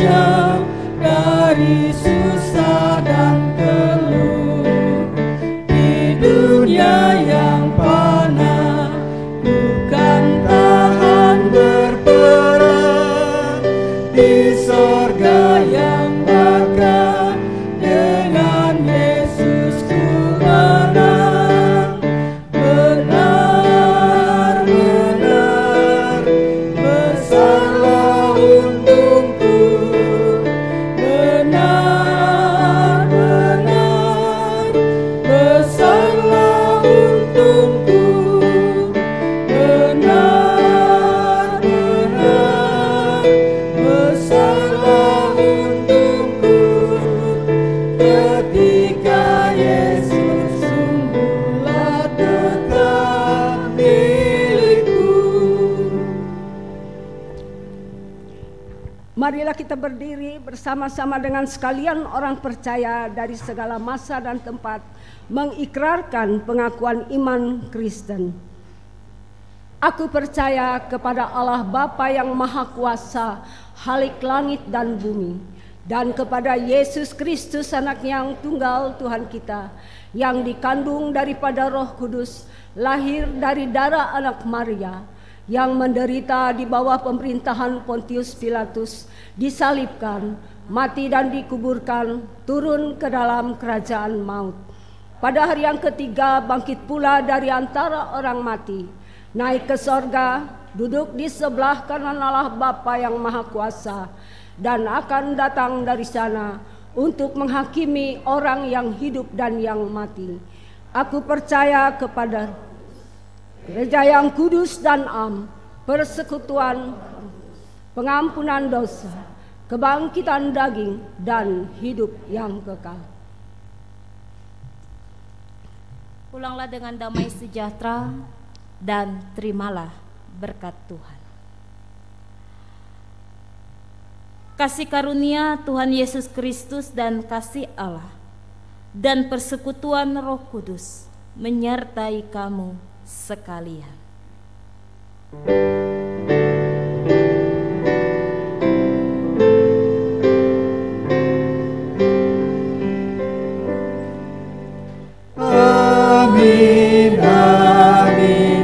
jauh dari susah dan keluh. Di dunia yang fana bukan tahan berperang, di sorga yang bakal dengan Yesus ku menang. Benar-benar besarlah untungku, benar-benar besarlah untungku, benar-benar besarlah untungku, ketika Yesus sungguhlah tetap milikku. Marilah kita berdiri bersama-sama dengan sekalian orang percaya dari segala masa dan tempat mengikrarkan pengakuan iman Kristen. Aku percaya kepada Allah Bapa yang Maha Kuasa, Khalik langit dan bumi, dan kepada Yesus Kristus Anak-Nya yang tunggal Tuhan kita, yang dikandung daripada Roh Kudus, lahir dari darah anak Maria, yang menderita di bawah pemerintahan Pontius Pilatus, disalibkan, mati dan dikuburkan, turun ke dalam kerajaan maut. Pada hari yang ketiga bangkit pula dari antara orang mati, naik ke sorga, duduk di sebelah kanan Allah Bapa yang Maha Kuasa, dan akan datang dari sana untuk menghakimi orang yang hidup dan yang mati. Aku percaya kepada gereja yang kudus dan am, persekutuan, pengampunan dosa, kebangkitan daging, dan hidup yang kekal. Pulanglah dengan damai sejahtera dan terimalah berkat Tuhan. Kasih karunia Tuhan Yesus Kristus dan kasih Allah dan persekutuan Roh Kudus menyertai kamu sekalian. Amin, amin,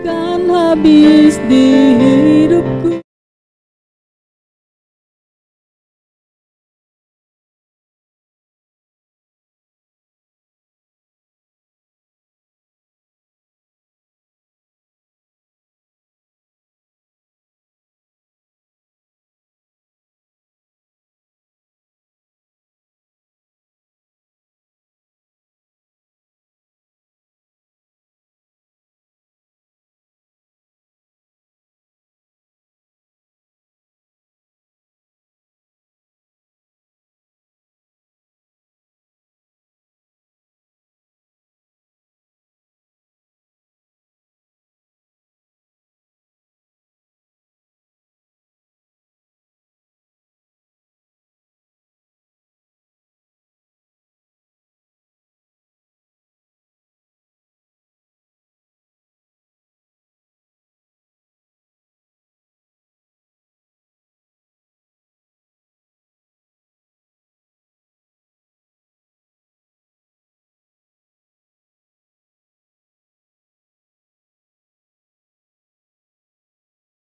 takkan habis di